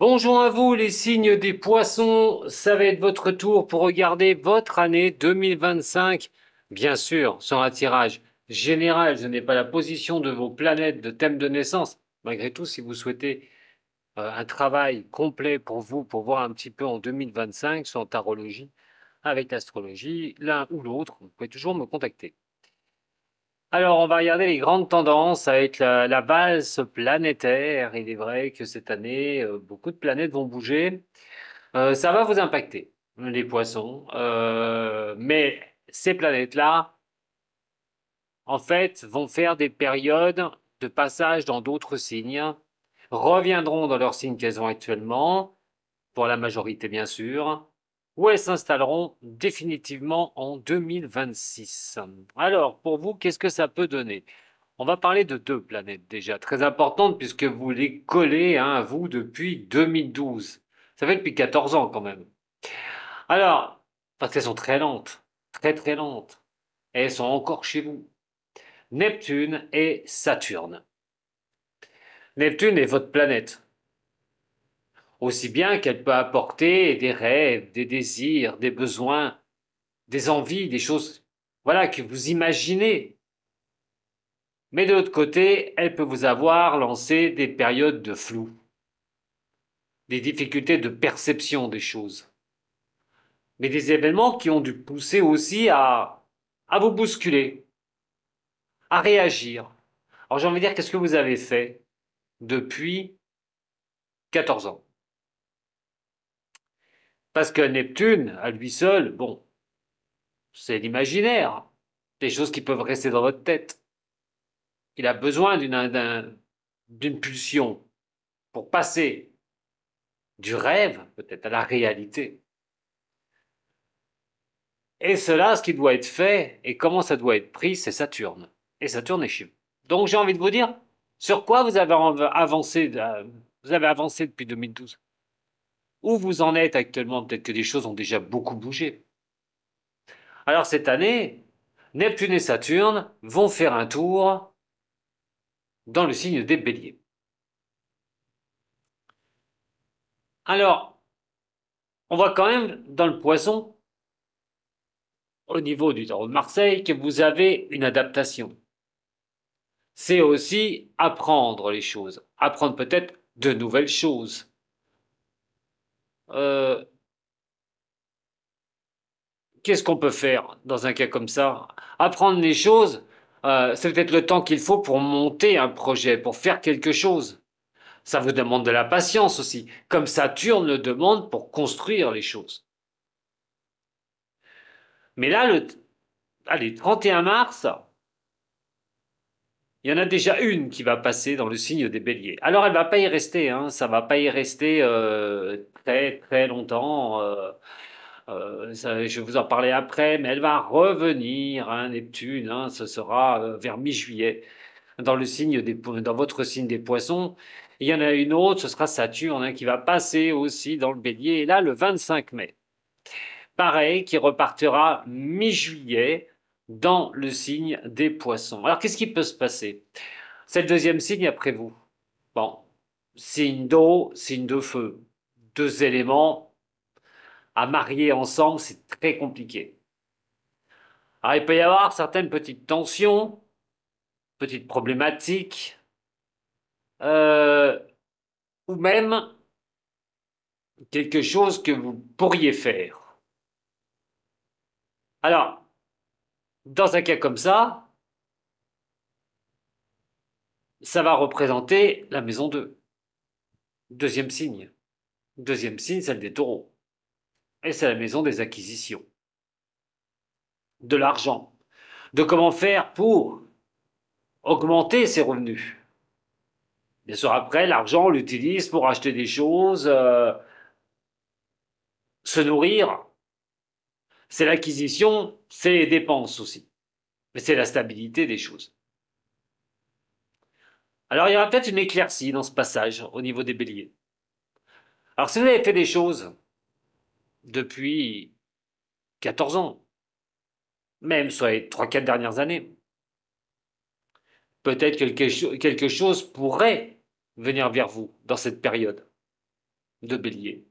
Bonjour à vous les signes des poissons, ça va être votre tour pour regarder votre année 2025. Bien sûr, sans un tirage général, je n'ai pas la position de vos planètes de thème de naissance. Malgré tout, si vous souhaitez un travail complet pour vous, pour voir un petit peu en 2025 sans tarologie, avec l'astrologie, l'un ou l'autre, vous pouvez toujours me contacter. Alors, on va regarder les grandes tendances avec la valse planétaire. Il est vrai que cette année, beaucoup de planètes vont bouger. Ça va vous impacter, les poissons. Mais ces planètes-là, en fait, vont faire des périodes de passage dans d'autres signes, reviendront dans leur signe qu'elles ont actuellement, pour la majorité bien sûr, ou elles s'installeront définitivement en 2026. Alors, pour vous, qu'est-ce que ça peut donner? On va parler de deux planètes déjà, très importantes puisque vous les collez à vous depuis 2012. Ça fait depuis 14 ans quand même. Alors, parce qu'elles sont très lentes, très très lentes, et elles sont encore chez vous. Neptune et Saturne. Neptune est votre planète, aussi bien qu'elle peut apporter des rêves, des désirs, des besoins, des envies, des choses, voilà, que vous imaginez. Mais de l'autre côté, elle peut vous avoir lancé des périodes de flou, des difficultés de perception des choses, mais des événements qui ont dû pousser aussi à vous bousculer, à réagir. Alors j'ai envie de dire, qu'est-ce que vous avez fait depuis 14 ans? Parce que Neptune, à lui seul, bon, c'est l'imaginaire, des choses qui peuvent rester dans votre tête. Il a besoin d'une pulsion pour passer du rêve, peut-être, à la réalité. Et cela, ce qui doit être fait, et comment ça doit être pris, c'est Saturne. Et Saturne est chez vous. Donc j'ai envie de vous dire, sur quoi vous avez avancé depuis 2012? Où vous en êtes actuellement? Peut-être que des choses ont déjà beaucoup bougé. Alors cette année, Neptune et Saturne vont faire un tour dans le signe des Béliers. Alors, on voit quand même dans le Poisson, au niveau du tarot de Marseille, que vous avez une adaptation. C'est aussi apprendre les choses, apprendre peut-être de nouvelles choses. Euh, Qu'est-ce qu'on peut faire dans un cas comme ça? Apprendre les choses, c'est peut-être le temps qu'il faut pour monter un projet, pour faire quelque chose. Ça vous demande de la patience aussi, comme Saturne le demande pour construire les choses. Mais là, allez, 31 mars, il y en a déjà une qui va passer dans le signe des Béliers. Alors elle va pas y rester, hein, ça va pas y rester très très longtemps. Je vais vous en parler après, mais elle va revenir, hein, Neptune, hein, ce sera vers mi-juillet dans le signe dans votre signe des Poissons. Il y en a une autre, ce sera Saturne, hein, qui va passer aussi dans le Bélier, et là le 25 mai. Pareil, qui repartira mi-juillet dans le signe des Poissons. Alors qu'est-ce qui peut se passer? C'est le deuxième signe après vous. Bon, signe d'eau, signe de feu. Deux éléments à marier ensemble, c'est très compliqué. Alors il peut y avoir certaines petites tensions, petites problématiques, euh, ou même quelque chose que vous pourriez faire. Alors, dans un cas comme ça va représenter la maison 2. Deuxième signe. Deuxième signe, celle des taureaux. Et c'est la maison des acquisitions, de l'argent, de comment faire pour augmenter ses revenus. Bien sûr, après, l'argent, on l'utilise pour acheter des choses, se nourrir. C'est l'acquisition, c'est les dépenses aussi. Mais c'est la stabilité des choses. Alors, il y aura peut-être une éclaircie dans ce passage au niveau des béliers. Alors, si vous avez fait des choses depuis 14 ans, même sur les 3-4 dernières années, peut-être quelque chose pourrait venir vers vous dans cette période. de Bélier.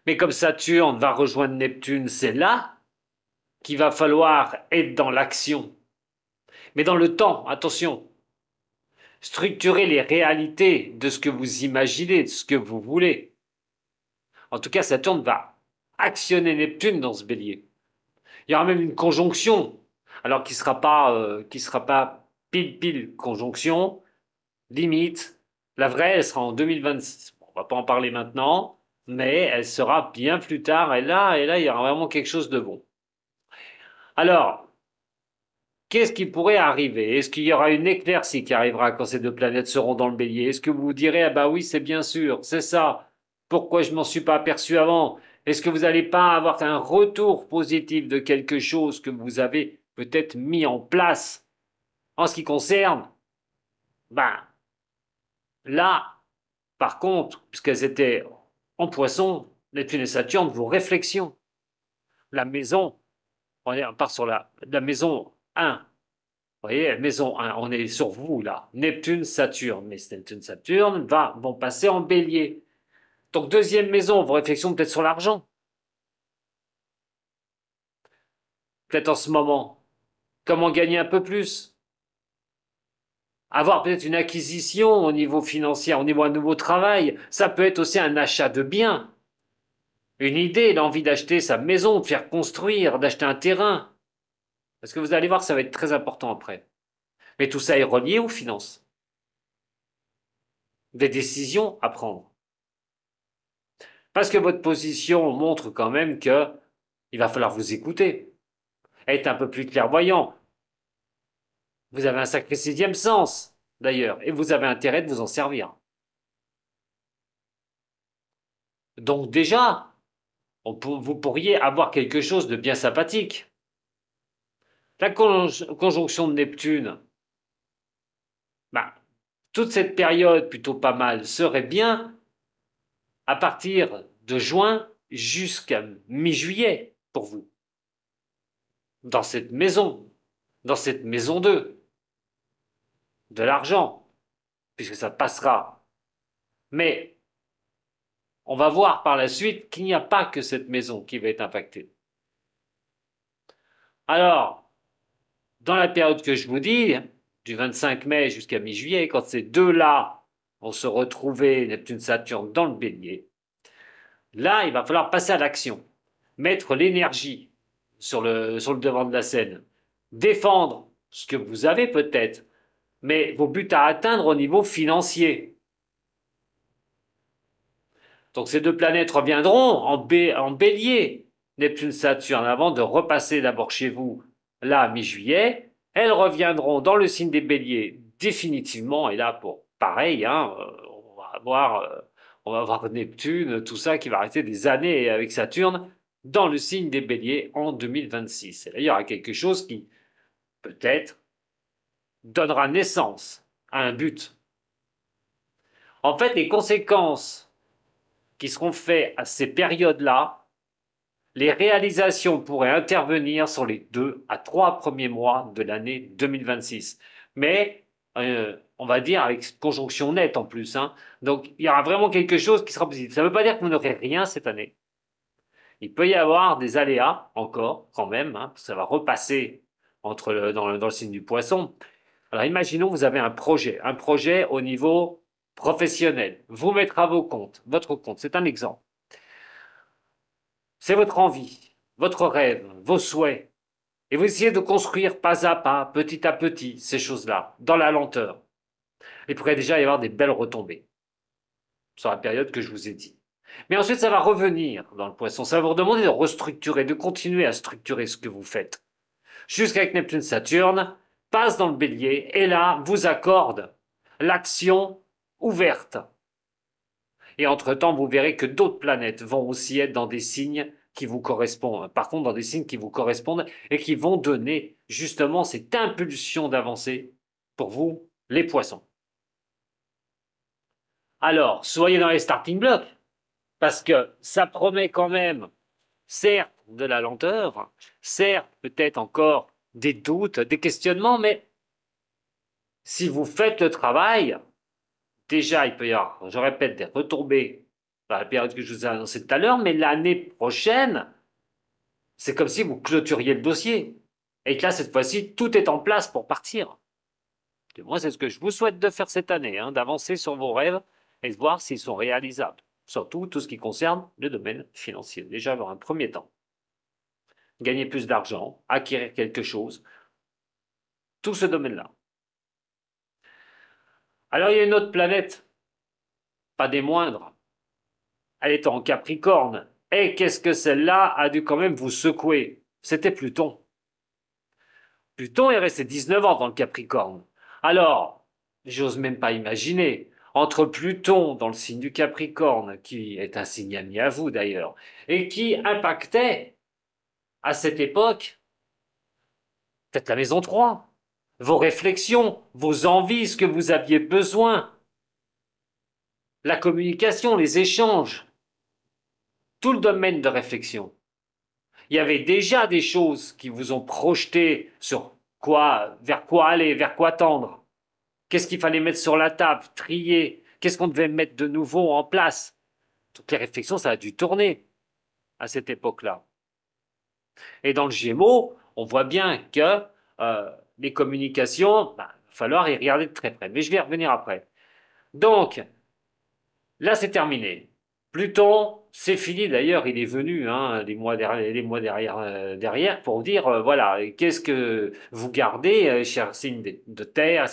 Mais comme Saturne va rejoindre Neptune, c'est là qu'il va falloir être dans l'action. Mais dans le temps, attention, structurer les réalités de ce que vous imaginez, de ce que vous voulez. En tout cas, Saturne va actionner Neptune dans ce Bélier. Il y aura même une conjonction, alors qui sera pas pile conjonction, limite. La vraie, elle sera en 2026. Bon, on va pas en parler maintenant, mais elle sera bien plus tard. Et là, il y aura vraiment quelque chose de bon. Alors, qu'est-ce qui pourrait arriver? Est-ce qu'il y aura une éclaircie qui arrivera quand ces deux planètes seront dans le Bélier? Est-ce que vous vous direz, ah bah oui, c'est bien sûr, c'est ça. Pourquoi je m'en suis pas aperçu avant? Est-ce que vous n'allez pas avoir un retour positif de quelque chose que vous avez peut-être mis en place en ce qui concerne? Ben, là, par contre, puisqu'elles étaient en Poisson, Neptune et Saturne, vos réflexions. La maison, on part sur la maison 1. Vous voyez, maison 1, on est sur vous là. Neptune, Saturne. Mais Neptune, Saturne vont passer en Bélier. Donc, deuxième maison, vos réflexions peut-être sur l'argent. Peut-être en ce moment. Comment gagner un peu plus? Avoir peut-être une acquisition au niveau financier, au niveau d'un nouveau travail. Ça peut être aussi un achat de biens. Une idée, l'envie d'acheter sa maison, de faire construire, d'acheter un terrain. Parce que vous allez voir, ça va être très important après. Mais tout ça est relié aux finances. Des décisions à prendre. Parce que votre position montre quand même que il va falloir vous écouter, être un peu plus clairvoyant. Vous avez un sacré sixième sens, d'ailleurs, et vous avez intérêt de vous en servir. Donc déjà, vous pourriez avoir quelque chose de bien sympathique. La conjonction de Neptune, bah, toute cette période plutôt pas mal serait bien à partir de juin jusqu'à mi-juillet pour vous. Dans cette maison 2, de l'argent, puisque ça passera. Mais on va voir par la suite qu'il n'y a pas que cette maison qui va être impactée. Alors, dans la période que je vous dis, du 25 mai jusqu'à mi-juillet, quand ces deux-là vont se retrouver, Neptune-Saturne, dans le Bélier, là, il va falloir passer à l'action, mettre l'énergie sur le devant de la scène, défendre ce que vous avez peut-être, mais vos buts à atteindre au niveau financier. Donc ces deux planètes reviendront en Bélier, Neptune-Saturne, avant de repasser d'abord chez vous, là, mi-juillet. Elles reviendront dans le signe des Béliers définitivement, et là, pour pareil, hein, on va avoir Neptune, tout ça qui va rester des années avec Saturne dans le signe des Béliers en 2026. Et là, il y aura quelque chose qui, peut-être, donnera naissance à un but. En fait, les conséquences qui seront faites à ces périodes-là, les réalisations pourraient intervenir sur les 2 à 3 premiers mois de l'année 2026. Mais, on va dire avec conjonction nette en plus. Hein. Donc, il y aura vraiment quelque chose qui sera positif. Ça ne veut pas dire que vous n'aurez rien cette année. Il peut y avoir des aléas encore, quand même. Hein, ça va repasser dans le signe du Poisson. Alors, imaginons que vous avez un projet au niveau professionnel. Vous mettre à votre compte, c'est un exemple. C'est votre envie, votre rêve, vos souhaits. Et vous essayez de construire pas à pas, petit à petit, ces choses-là, dans la lenteur. Il pourrait déjà y avoir des belles retombées sur la période que je vous ai dit. Mais ensuite, ça va revenir dans le Poisson. Ça va vous demander de restructurer, de continuer à structurer ce que vous faites. Jusqu'à que Neptune-Saturne passe dans le Bélier et là, vous accorde l'action ouverte. Et entre-temps, vous verrez que d'autres planètes vont aussi être dans des signes qui vous correspondent. Par contre, dans des signes qui vous correspondent et qui vont donner justement cette impulsion d'avancer pour vous, les poissons. Alors, soyez dans les starting blocks, parce que ça promet quand même, certes, de la lenteur, certes, peut-être encore des doutes, des questionnements, mais si vous faites le travail, déjà, il peut y avoir, je répète, des retombées dans la période que je vous ai annoncée tout à l'heure, mais l'année prochaine, c'est comme si vous clôturiez le dossier. Et que là, cette fois-ci, tout est en place pour partir. Et moi, c'est ce que je vous souhaite de faire cette année, hein, d'avancer sur vos rêves et de voir s'ils sont réalisables. Surtout tout ce qui concerne le domaine financier. Déjà, dans un premier temps. Gagner plus d'argent, acquérir quelque chose, tout ce domaine-là. Alors, il y a une autre planète, pas des moindres. Elle est en Capricorne. Et qu'est-ce que celle-là a dû quand même vous secouer? C'était Pluton. Pluton est resté 19 ans dans le Capricorne. Alors, j'ose même pas imaginer, entre Pluton dans le signe du Capricorne, qui est un signe ami à vous d'ailleurs, et qui impactait à cette époque peut-être la maison 3, vos réflexions, vos envies, ce que vous aviez besoin, la communication, les échanges, tout le domaine de réflexion. Il y avait déjà des choses qui vous ont projeté sur quoi, vers quoi aller, vers quoi tendre. Qu'est-ce qu'il fallait mettre sur la table, trier, qu'est-ce qu'on devait mettre de nouveau en place. Toutes les réflexions, ça a dû tourner à cette époque-là. Et dans le Gémeaux, on voit bien que les communications, il va falloir y regarder de très près. Mais je vais y revenir après. Donc, là, c'est terminé. Pluton, c'est fini. D'ailleurs, il est venu derrière pour dire, voilà, qu'est-ce que vous gardez, chers signes de terre,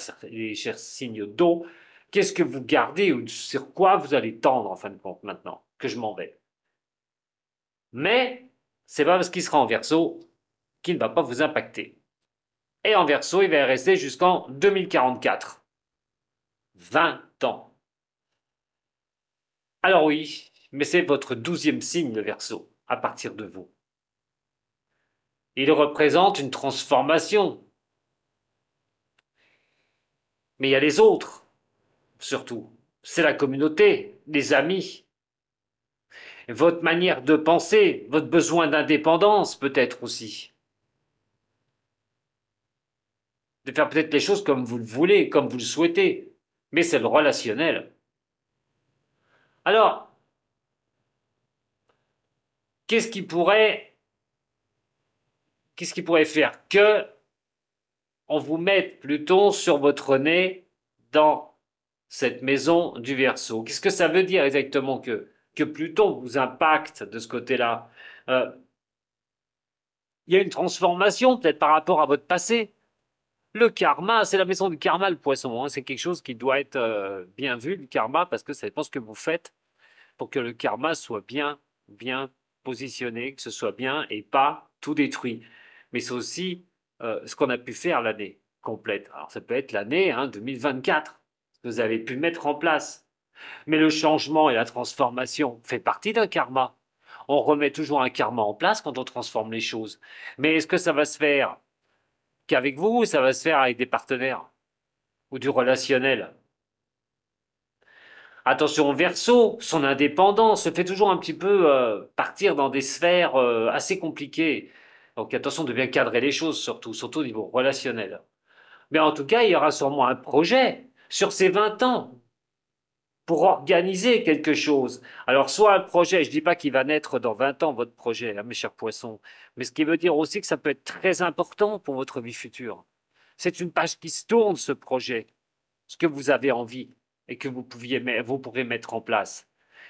chers signes d'eau, qu'est-ce que vous gardez ou sur quoi vous allez tendre, en fin de compte, maintenant que je m'en vais. Mais, c'est pas parce qu'il sera en Verseau qu'il ne va pas vous impacter. Et en Verseau, il va rester jusqu'en 2044. 20 ans. Alors oui, mais c'est votre 12e signe, le Verseau, à partir de vous. Il représente une transformation. Mais il y a les autres, surtout. C'est la communauté, les amis, votre manière de penser, votre besoin d'indépendance peut-être aussi. De faire peut-être les choses comme vous le voulez, comme vous le souhaitez. Mais c'est le relationnel. Alors, qu'est-ce qui pourrait, qu'est-ce qui pourrait faire que on vous mette Pluton sur votre nez dans cette maison du Verseau? Qu'est-ce que ça veut dire exactement que Pluton vous impacte de ce côté-là? Il y a une transformation peut-être par rapport à votre passé. Le karma, c'est la maison du karma, le poisson, hein. C'est quelque chose qui doit être bien vu, le karma, parce que ça dépend ce que vous faites pour que le karma soit bien positionné, que ce soit bien et pas tout détruit. Mais c'est aussi ce qu'on a pu faire l'année complète. Alors ça peut être l'année 2024, ce que vous avez pu mettre en place. Mais le changement et la transformation fait partie d'un karma. On remet toujours un karma en place quand on transforme les choses. Mais est-ce que ça va se faire qu'avec vous ou ça va se faire avec des partenaires ou du relationnel? Attention, Verseau, son indépendance se fait toujours un petit peu partir dans des sphères assez compliquées. Donc attention de bien cadrer les choses, surtout au niveau relationnel. Mais en tout cas, il y aura sûrement un projet sur ces 20 ans pour organiser quelque chose. Alors, soit un projet, je ne dis pas qu'il va naître dans 20 ans, votre projet, hein, mes chers poissons, mais ce qui veut dire aussi que ça peut être très important pour votre vie future. C'est une page qui se tourne, ce projet, ce que vous avez envie et que vous pourrez mettre en place.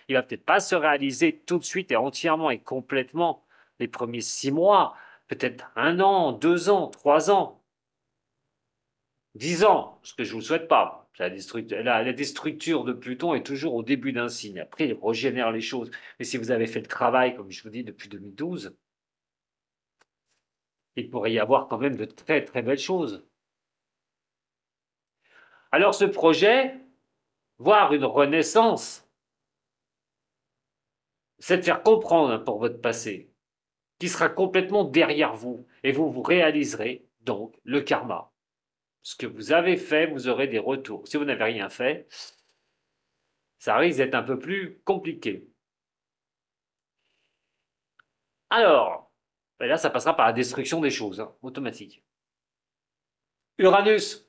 Il va peut-être pas se réaliser tout de suite et entièrement et complètement les premiers 6 mois, peut-être 1 an, 2 ans, 3 ans, 10 ans, ce que je ne vous souhaite pas. La destructure de Pluton est toujours au début d'un signe. Après, il régénère les choses. Mais si vous avez fait le travail, comme je vous dis, depuis 2012, il pourrait y avoir quand même de très très belles choses. Alors ce projet, voire une renaissance, c'est de faire comprendre pour votre passé, qui sera complètement derrière vous, et vous réaliserez donc le karma. Ce que vous avez fait, vous aurez des retours. Si vous n'avez rien fait, ça risque d'être un peu plus compliqué. Alors, ben là, ça passera par la destruction des choses, hein, automatique. Uranus,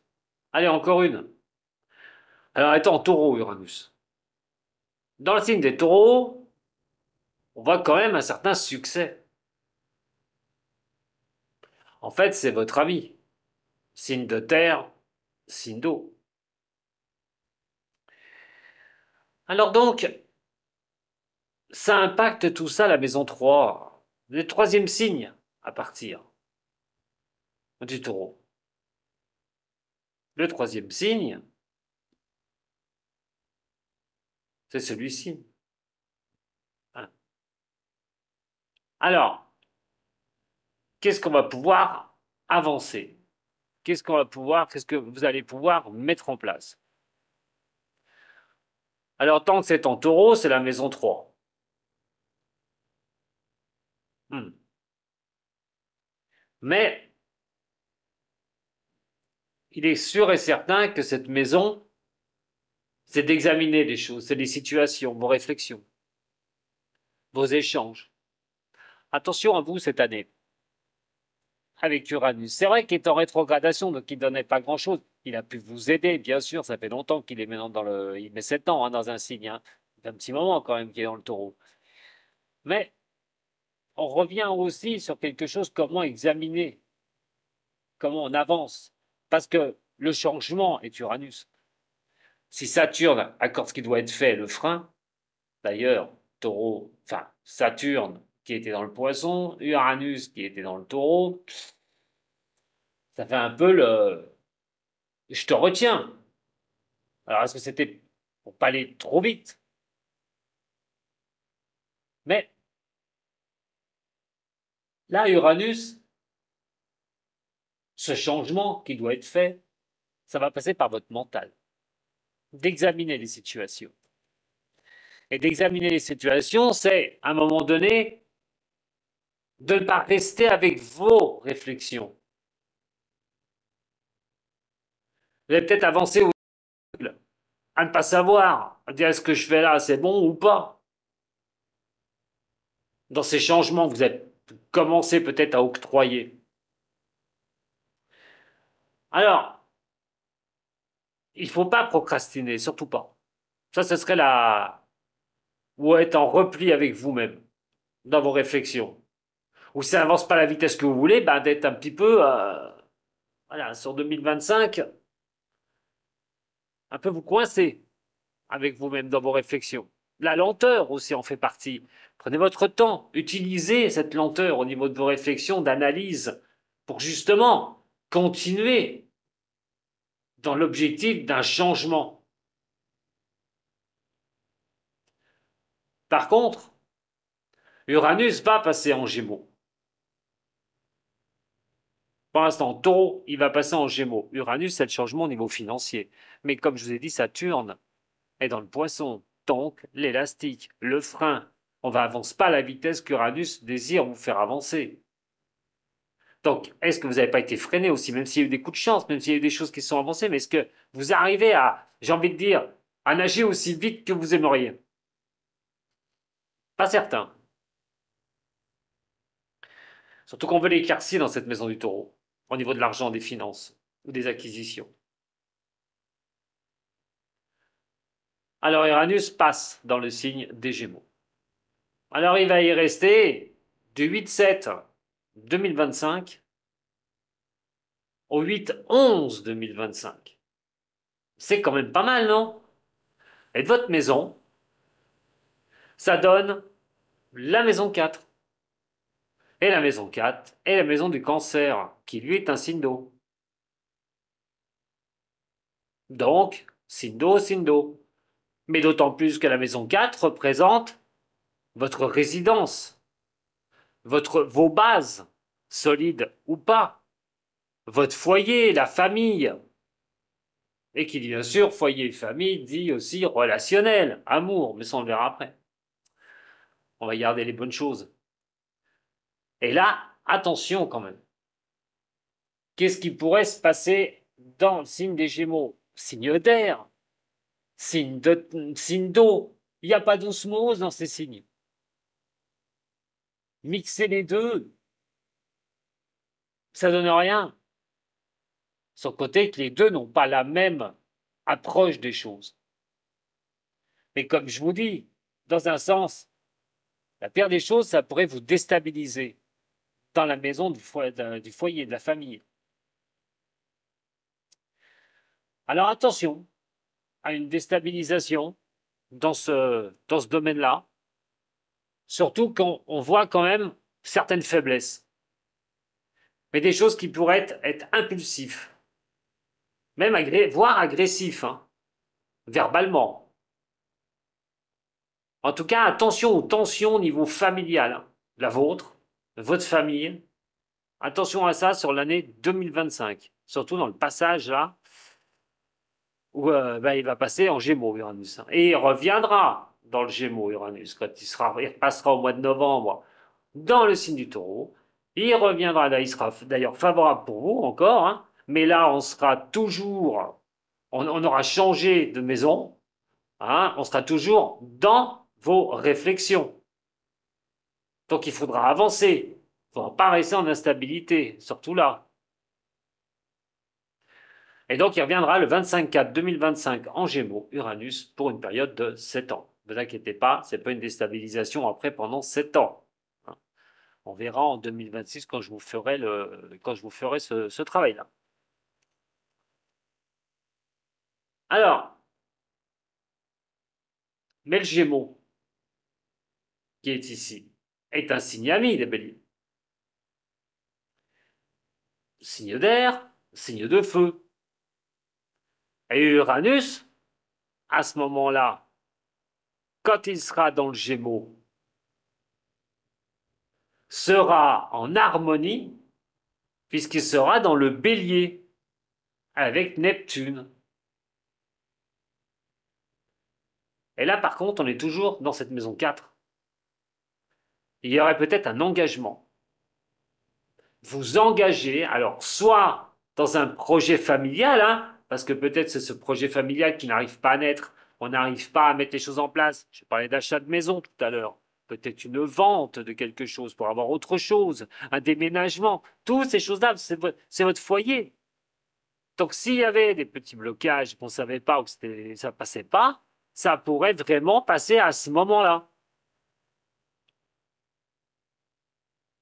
allez, encore une. Alors, étant taureau, Uranus. Dans le signe des taureaux, on voit quand même un certain succès. En fait, c'est votre ami. Signe de terre, signe d'eau. Alors donc, ça impacte tout ça la maison 3, le troisième signe à partir du taureau. Le troisième signe, c'est celui-ci. Hein. Alors, qu'est-ce qu'on va pouvoir avancer? Qu'est-ce que vous allez pouvoir mettre en place? Alors, tant que c'est en taureau, c'est la maison 3. Mais il est sûr et certain que cette maison, c'est d'examiner les choses, c'est les situations, vos réflexions, vos échanges. Attention à vous cette année, avec Uranus. C'est vrai qu'il est en rétrogradation, donc il ne donnait pas grand-chose. Il a pu vous aider, bien sûr, ça fait longtemps qu'il est maintenant dans le... Il met 7 ans dans un signe, hein. Ça fait un petit moment quand même qu'il est dans le taureau. Mais on revient aussi sur quelque chose, comment examiner, comment on avance. Parce que le changement est Uranus. Si Saturne accorde ce qui doit être fait, le frein, d'ailleurs, taureau, enfin, Saturne qui était dans le poisson, Uranus qui était dans le taureau, ça fait un peu le je te retiens. Alors, est-ce que c'était pour pas aller trop vite? Mais là, Uranus, ce changement qui doit être fait, ça va passer par votre mental. D'examiner les situations. Et d'examiner les situations, c'est, à un moment donné, de ne pas rester avec vos réflexions. Vous allez peut-être avancer à ne pas savoir, à dire est-ce que je fais là, c'est bon ou pas. Dans ces changements que vous avez commencé peut-être à octroyer. Alors, il ne faut pas procrastiner, surtout pas. Ça, ce serait la... Ou être en repli avec vous-même, dans vos réflexions. Ou si ça n'avance pas à la vitesse que vous voulez, ben, d'être un petit peu, voilà, sur 2025, un peu vous coincer avec vous-même dans vos réflexions. La lenteur aussi en fait partie. Prenez votre temps, utilisez cette lenteur au niveau de vos réflexions, d'analyse, pour justement continuer dans l'objectif d'un changement. Par contre, Uranus va passer en Gémeaux. Pour l'instant, Taureau, il va passer en Gémeaux. Uranus, c'est le changement au niveau financier. Mais comme je vous ai dit, Saturne est dans le Poisson. Donc, l'élastique, le frein, on va avancer pas à la vitesse qu'Uranus désire vous faire avancer. Donc, est-ce que vous n'avez pas été freiné aussi, même s'il y a eu des coups de chance, même s'il y a eu des choses qui sont avancées, mais est-ce que vous arrivez à, j'ai envie de dire, à nager aussi vite que vous aimeriez? Pas certain. Surtout qu'on veut l'éclaircir dans cette maison du taureau, au niveau de l'argent, des finances ou des acquisitions. Alors Uranus passe dans le signe des Gémeaux. Alors il va y rester du 8-7 2025 au 8-11 2025. C'est quand même pas mal, non? Et de votre maison, ça donne la maison 4. Et la maison 4 est la maison du cancer, qui lui est un signe d'eau. Donc, signe d'eau, signe d'eau. Mais d'autant plus que la maison 4 représente votre résidence, vos bases, solides ou pas, votre foyer, la famille. Et qui dit bien sûr foyer et famille dit aussi relationnel, amour, mais ça on le verra après. On va garder les bonnes choses. Et là, attention quand même. Qu'est-ce qui pourrait se passer dans le signe des Gémeaux? Signe d'air, signe d'eau. Il n'y a pas d'osmose dans ces signes. Mixer les deux, ça donne rien. Sans côté que les deux n'ont pas la même approche des choses. Mais comme je vous dis, dans un sens, la pire des choses, ça pourrait vous déstabiliser dans la maison du foyer, de la famille. Alors attention à une déstabilisation dans ce domaine-là, surtout quand on voit quand même certaines faiblesses, mais des choses qui pourraient être impulsives, même voire agressifs, hein, verbalement. En tout cas, attention aux tensions au niveau familial, hein, la vôtre, votre famille. Attention à ça sur l'année 2025, surtout dans le passage là où il va passer en Gémeaux, Uranus. Et il reviendra dans le Gémeaux, Uranus, quand il passera au mois de novembre dans le signe du Taureau. Il reviendra là, il sera d'ailleurs favorable pour vous encore, hein, mais là, on sera toujours, on aura changé de maison, hein, on sera toujours dans vos réflexions. Donc il faudra avancer, il ne faudra pas rester en instabilité, surtout là. Et donc, il reviendra le 25/4/2025 en Gémeaux, Uranus, pour une période de 7 ans. Ne vous inquiétez pas, ce n'est pas une déstabilisation après pendant 7 ans. On verra en 2026 quand je vous ferai, ce travail-là. Alors, mais le Gémeaux, qui est ici, est un signe ami des béliers. Signe d'air, signe de feu. Et Uranus, à ce moment-là, quand il sera dans le Gémeaux, sera en harmonie puisqu'il sera dans le bélier avec Neptune. Et là, par contre, on est toujours dans cette maison 4. Il y aurait peut-être un engagement. Vous engagez, alors soit dans un projet familial, hein, parce que peut-être c'est ce projet familial qui n'arrive pas à naître, on n'arrive pas à mettre les choses en place. Je parlais d'achat de maison tout à l'heure. Peut-être une vente de quelque chose pour avoir autre chose, un déménagement. Toutes ces choses-là, c'est votre foyer. Donc s'il y avait des petits blocages qu'on ne savait pas ou que ça ne passait pas, ça pourrait vraiment passer à ce moment-là.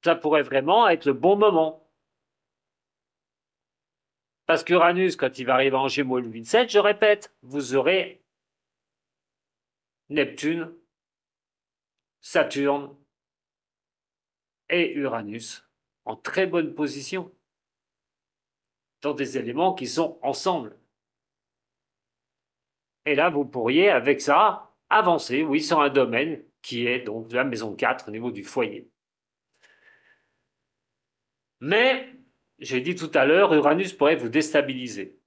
Ça pourrait vraiment être le bon moment. Parce qu'Uranus, quand il va arriver en Gémeaux le 8-7, je répète, vous aurez Neptune, Saturne et Uranus en très bonne position, dans des éléments qui sont ensemble. Et là, vous pourriez, avec ça, avancer, oui, sur un domaine qui est donc de la maison 4 au niveau du foyer. Mais, j'ai dit tout à l'heure, Uranus pourrait vous déstabiliser.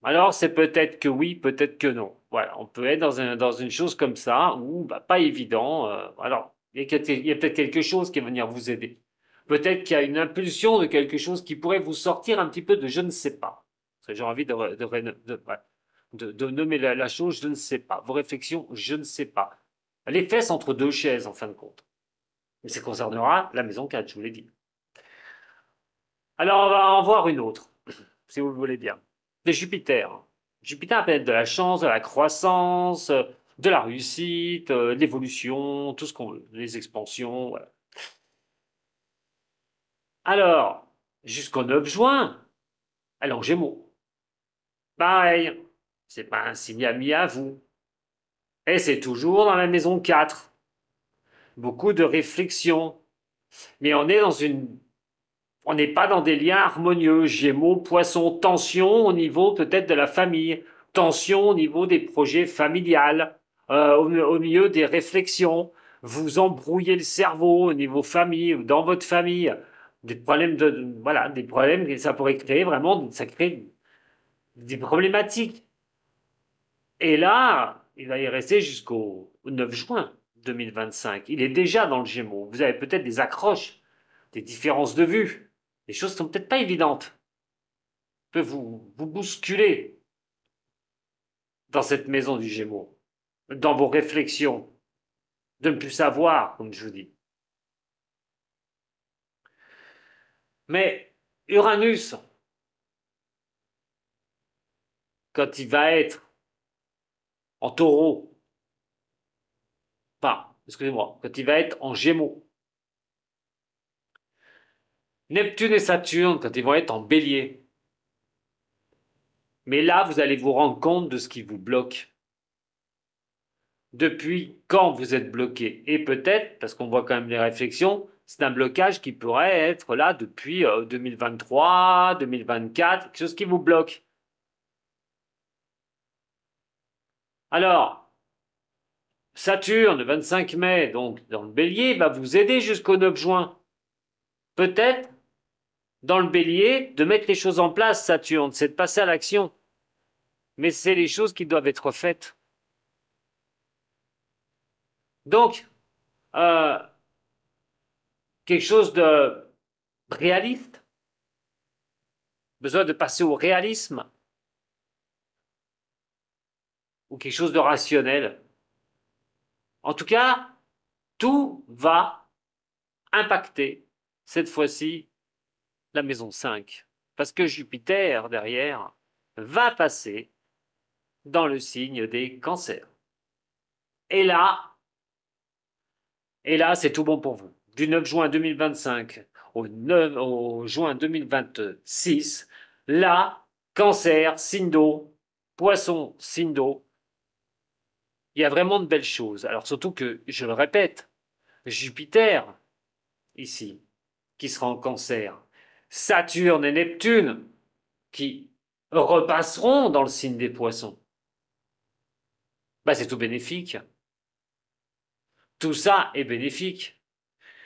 Alors, c'est peut-être que oui, peut-être que non. Voilà, on peut être dans une chose comme ça, où pas évident. Alors, il y a peut-être quelque chose qui va venir vous aider. Peut-être qu'il y a une impulsion de quelque chose qui pourrait vous sortir un petit peu de je ne sais pas. Parce que j'ai envie de nommer la chose je ne sais pas. Vos réflexions, je ne sais pas. Les fesses entre deux chaises, en fin de compte. Mais ça concernera la maison 4, je vous l'ai dit. Alors, on va en voir une autre, si vous le voulez bien. De Jupiter. Jupiter appelle de la chance, de la croissance, de la réussite, de l'évolution, tout ce qu'on veut, les expansions. Voilà. Alors, jusqu'au 9 juin, elle est en Gémeaux. Pareil, c'est pas un signe ami à vous. Et c'est toujours dans la maison 4. Beaucoup de réflexion. Mais on n'est pas dans des liens harmonieux. Gémeaux, poissons, tension au niveau peut-être de la famille, tension au niveau des projets familiales, au milieu des réflexions. Vous embrouillez le cerveau au niveau famille, ou dans votre famille. Des problèmes voilà, des problèmes que ça pourrait créer vraiment, ça crée des problématiques. Et là, il va y rester jusqu'au 9 juin 2025. Il est déjà dans le Gémeaux. Vous avez peut-être des accroches, des différences de vue. Les choses ne sont peut-être pas évidentes. Peut vous bousculer dans cette maison du Gémeaux, dans vos réflexions, de ne plus savoir, comme je vous dis. Mais Uranus, quand il va être en taureau. Enfin, excusez-moi, quand il va être en gémeaux. Neptune et Saturne, quand ils vont être en bélier. Mais là, vous allez vous rendre compte de ce qui vous bloque. Depuis quand vous êtes bloqué. Et peut-être, parce qu'on voit quand même les réflexions, c'est un blocage qui pourrait être là depuis 2023, 2024, quelque chose qui vous bloque. Alors, Saturne, le 25 mai, donc dans le bélier, va vous aider jusqu'au 9 juin. Peut-être, dans le bélier, de mettre les choses en place, Saturne, c'est de passer à l'action. Mais c'est les choses qui doivent être faites. Donc, euh, quelque chose de réaliste, besoin de passer au réalisme, ou quelque chose de rationnel. En tout cas, tout va impacter, cette fois-ci, la maison 5. Parce que Jupiter, derrière, va passer dans le signe des cancers. Et là, c'est tout bon pour vous. Du 9 juin 2025 au juin 2026, là, cancer, signe d'eau, poisson, signe d'eau, il y a vraiment de belles choses. Alors surtout que, je le répète, Jupiter, ici, qui sera en cancer, Saturne et Neptune, qui repasseront dans le signe des poissons, bah, c'est tout bénéfique. Tout ça est bénéfique.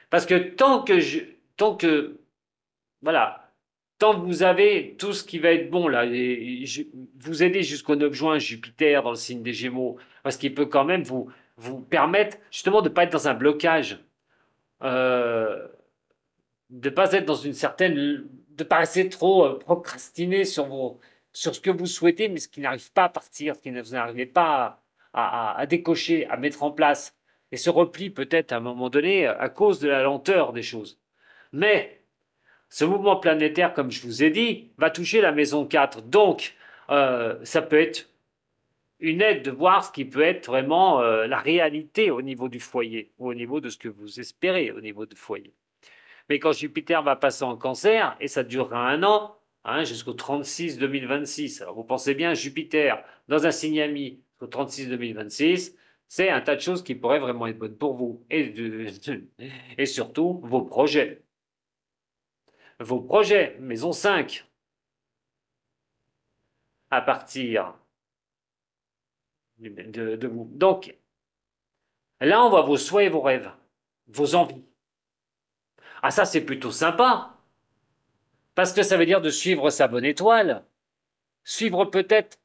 Parce que voilà, tant que vous avez tout ce qui va être bon, là, vous aidez jusqu'au 9 juin Jupiter dans le signe des Gémeaux, parce qu'il peut quand même vous permettre justement de ne pas être dans un blocage, de ne pas être dans une certaine, de ne pas rester trop procrastiner sur ce que vous souhaitez, mais ce qui n'arrive pas à partir, ce qui ne vous n'arrivez pas à décocher, à mettre en place, et ce repli peut-être à un moment donné à cause de la lenteur des choses. Mais ce mouvement planétaire, comme je vous ai dit, va toucher la maison 4. Donc, ça peut être une aide de voir ce qui peut être vraiment la réalité au niveau du foyer, ou au niveau de ce que vous espérez au niveau du foyer. Mais quand Jupiter va passer en cancer, et ça durera un an, hein, jusqu'au 36 2026, alors vous pensez bien, Jupiter dans un signe ami au 36 2026, c'est un tas de choses qui pourraient vraiment être bonnes pour vous, et surtout vos projets. Vos projets, maison 5, à partir de vous. Donc, là, on voit vos souhaits et vos rêves, vos envies. Ah, ça, c'est plutôt sympa, parce que ça veut dire de suivre sa bonne étoile, suivre peut-être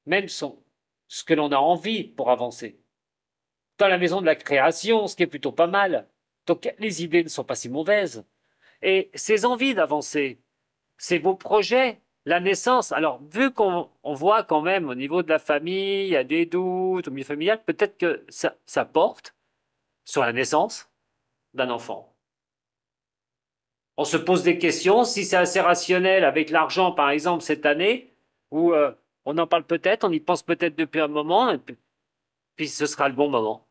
même ce que l'on a envie pour avancer. Dans la maison de la création, ce qui est plutôt pas mal. Donc, les idées ne sont pas si mauvaises. Et ces envies d'avancer, c'est vos projets, la naissance. Alors, vu qu'on voit quand même au niveau de la famille, il y a des doutes au milieu familial, peut-être que ça porte sur la naissance d'un enfant. On se pose des questions, si c'est assez rationnel avec l'argent, par exemple, cette année, où on en parle peut-être, on y pense peut-être depuis un moment, et puis ce sera le bon moment.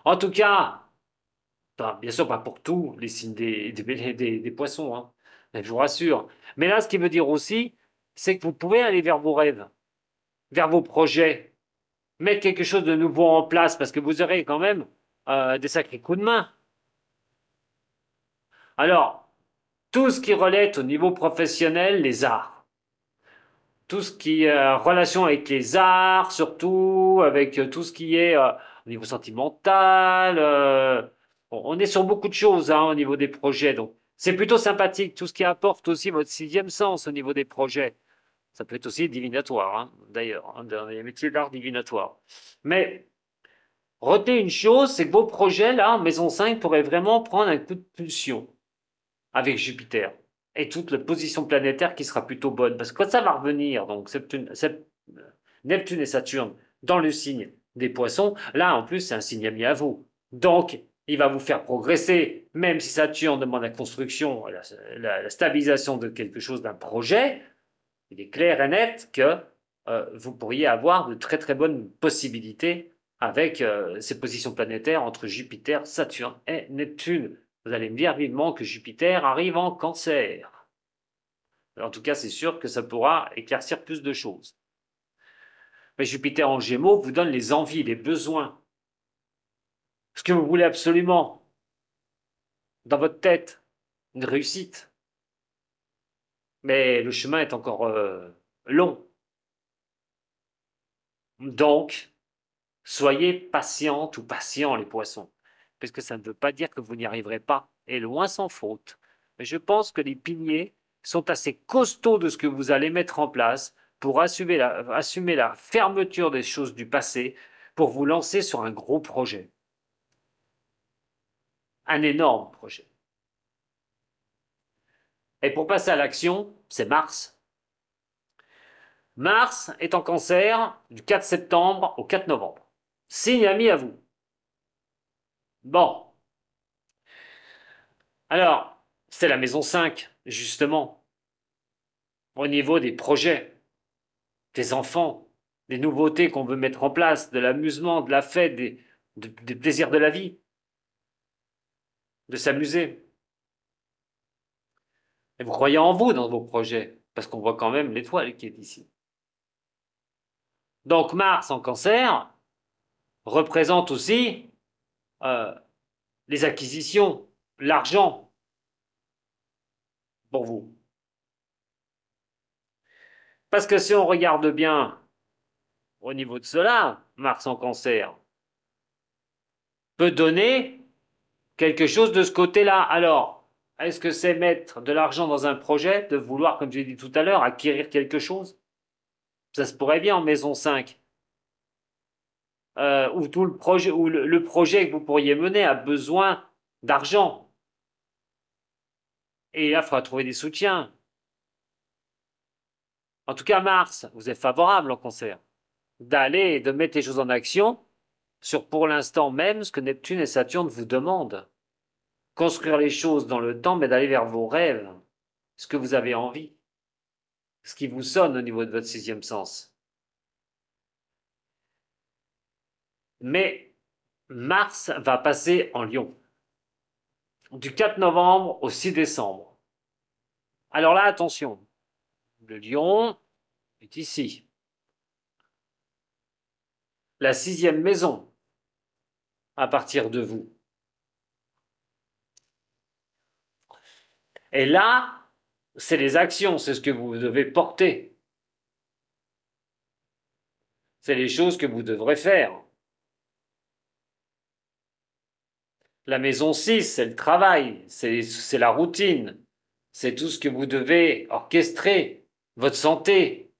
En tout cas, bien sûr pas pour tous les signes des poissons, hein, mais je vous rassure. Mais là, ce qui veut dire aussi, c'est que vous pouvez aller vers vos rêves, vers vos projets, mettre quelque chose de nouveau en place, parce que vous aurez quand même des sacrés coups de main. Alors, tout ce qui relève au niveau professionnel, les arts. Tout ce qui est relation avec les arts, surtout, avec tout ce qui est au niveau sentimental. On est sur beaucoup de choses hein, au niveau des projets. Donc, c'est plutôt sympathique. Tout ce qui apporte aussi votre sixième sens au niveau des projets. Ça peut être aussi divinatoire, hein, d'ailleurs, hein, dans les métiers d'art divinatoire. Mais retenez une chose, c'est que vos projets, là, en maison 5, pourraient vraiment prendre un coup de pulsion avec Jupiter et toute la position planétaire qui sera plutôt bonne. Parce que quand ça va revenir, donc Neptune et Saturne dans le signe des poissons, là en plus c'est un signe ami à vous. Donc il va vous faire progresser, même si Saturne demande la construction, la stabilisation de quelque chose, d'un projet, il est clair et net que vous pourriez avoir de très très bonnes possibilités avec ces positions planétaires entre Jupiter, Saturne et Neptune. Vous allez me dire vivement que Jupiter arrive en Cancer. En tout cas, c'est sûr que ça pourra éclaircir plus de choses. Mais Jupiter en Gémeaux vous donne les envies, les besoins, ce que vous voulez absolument dans votre tête, une réussite. Mais le chemin est encore long. Donc, soyez patiente ou patient, les poissons, parce que ça ne veut pas dire que vous n'y arriverez pas, et loin sans faute. Mais je pense que les piliers sont assez costauds de ce que vous allez mettre en place pour assumer la fermeture des choses du passé, pour vous lancer sur un gros projet. Un énorme projet. Et pour passer à l'action, c'est Mars. Mars est en Cancer du 4 septembre au 4 novembre. Signe ami à vous. Bon. Alors, c'est la maison 5, justement, au niveau des projets, des enfants, des nouveautés qu'on veut mettre en place, de l'amusement, de la fête, des plaisirs de la vie, de s'amuser. Et vous croyez en vous dans vos projets, parce qu'on voit quand même l'étoile qui est ici. Donc Mars en Cancer représente aussi euh, les acquisitions, l'argent pour vous. Parce que si on regarde bien au niveau de cela, Mars en Cancer peut donner quelque chose de ce côté-là. Alors, est-ce que c'est mettre de l'argent dans un projet, de vouloir, comme j'ai dit tout à l'heure, acquérir quelque chose? Ça se pourrait bien en maison 5. Ou tout le projet, ou le projet que vous pourriez mener a besoin d'argent. Et là, il faudra trouver des soutiens. En tout cas, Mars, vous êtes favorable en Cancer. D'aller et de mettre les choses en action sur, pour l'instant même, ce que Neptune et Saturne vous demandent. Construire les choses dans le temps, mais d'aller vers vos rêves, ce que vous avez envie, ce qui vous sonne au niveau de votre sixième sens. Mais Mars va passer en Lion, du 4 novembre au 6 décembre. Alors là, attention, le Lion est ici. La sixième maison, à partir de vous. Et là, c'est les actions, c'est ce que vous devez porter. C'est les choses que vous devrez faire. La maison 6, c'est le travail, c'est la routine, c'est tout ce que vous devez orchestrer, votre santé,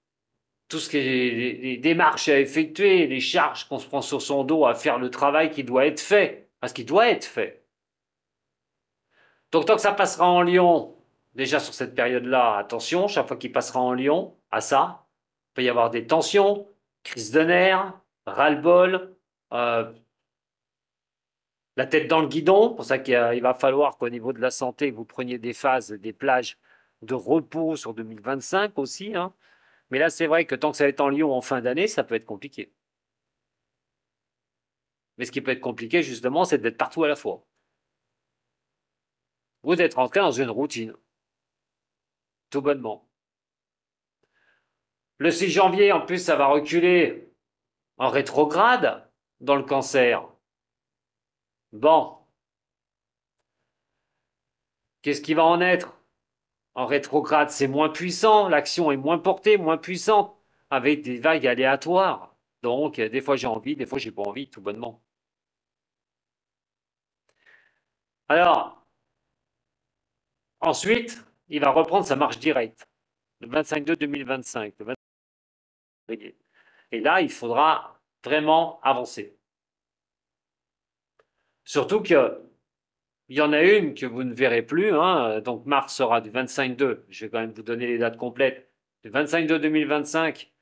tout ce qui est les démarches à effectuer, les charges qu'on se prend sur son dos à faire le travail qui doit être fait, parce qu'il doit être fait. Donc tant que ça passera en Lyon, déjà sur cette période-là, attention, chaque fois qu'il passera en Lyon, à ça, il peut y avoir des tensions, crise de nerfs, ras-le-bol, la tête dans le guidon, pour ça qu'il va falloir qu'au niveau de la santé, vous preniez des phases, des plages de repos sur 2025 aussi. Hein. Mais là, c'est vrai que tant que ça va être en Lyon en fin d'année, ça peut être compliqué. Mais ce qui peut être compliqué, justement, c'est d'être partout à la fois. Vous êtes rentré dans une routine, tout bonnement. Le 6 janvier, en plus, ça va reculer en rétrograde dans le Cancer. Bon, qu'est-ce qui va en être? En rétrograde, c'est moins puissant, l'action est moins portée, moins puissante, avec des vagues aléatoires. Donc, des fois j'ai envie, des fois j'ai pas envie, tout bonnement. Alors, ensuite, il va reprendre sa marche directe, le 25/2/2025, le 25 février. Et là, il faudra vraiment avancer. Surtout qu'il y en a une que vous ne verrez plus, hein, donc Mars sera du 25/2, je vais quand même vous donner les dates complètes, du 25/2/2025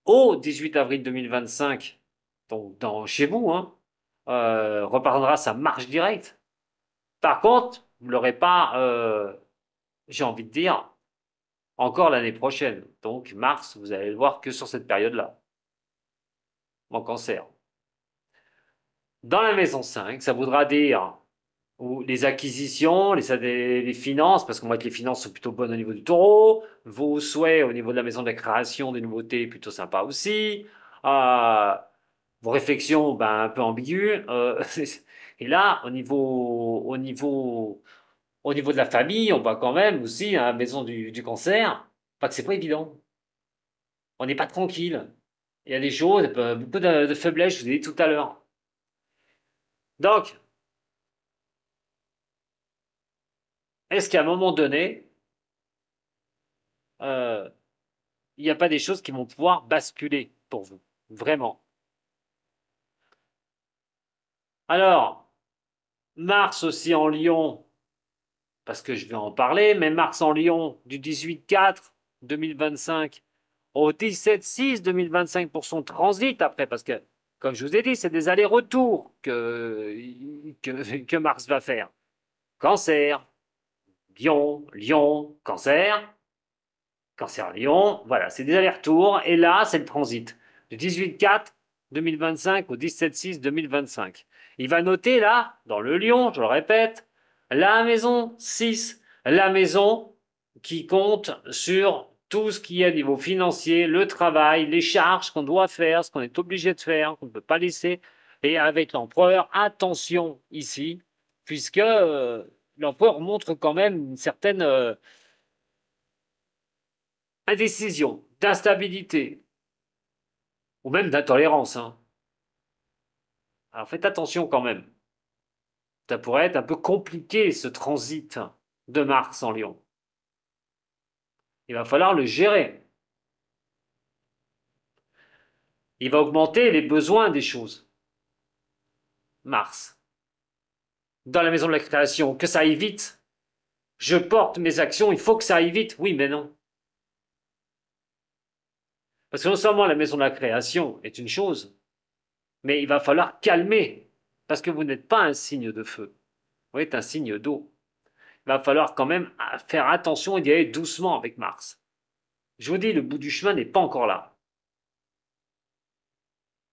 au 18 avril 2025, donc chez vous, hein, reprendra sa marche directe. Par contre, vous ne l'aurez pas, j'ai envie de dire, encore l'année prochaine. Donc Mars, vous allez le voir que sur cette période-là, en Cancer. Dans la maison 5, ça voudra dire ou les acquisitions, les finances, parce qu'on voit que les finances sont plutôt bonnes au niveau du taureau, vos souhaits au niveau de la maison de la création, des nouveautés, plutôt sympa aussi, euh, vos réflexions, ben, un peu ambiguës, et là, au niveau de la famille, on voit quand même aussi, hein, maison du cancer, pas que c'est pas évident, on n'est pas tranquille, il y a des choses, beaucoup de faiblesses, je vous ai dit tout à l'heure. Donc, est-ce qu'à un moment donné, euh, il n'y a pas des choses qui vont pouvoir basculer pour vous, vraiment. Alors, Mars aussi en Lion, parce que je vais en parler, mais Mars en Lion du 18-4 2025 au 17-6 2025 pour son transit après, parce que, comme je vous ai dit, c'est des allers-retours que Mars va faire. Cancer, Lion, Lion, Cancer, Cancer-Lion, voilà, c'est des allers-retours. Et là, c'est le transit. Du 18-4 2025 au 17-6 2025. Il va noter là, dans le Lion, je le répète, la maison 6, la maison qui compte sur tout ce qui est au niveau financier, le travail, les charges qu'on doit faire, ce qu'on est obligé de faire, qu'on ne peut pas laisser. Et avec l'empereur, attention ici, puisque l'empereur montre quand même une certaine indécision, d'instabilité, ou même d'intolérance. Hein. Alors faites attention quand même. Ça pourrait être un peu compliqué ce transit de Mars en Lion. Il va falloir le gérer. Il va augmenter les besoins des choses. Mars. Dans la maison de la création, que ça aille vite. Je porte mes actions, il faut que ça aille vite. Oui, mais non. Parce que non seulement la maison de la création est une chose, mais il va falloir calmer. Parce que vous n'êtes pas un signe de feu. Vous êtes un signe d'eau. Il va falloir quand même faire attention et y aller doucement avec Mars. Je vous dis, le bout du chemin n'est pas encore là.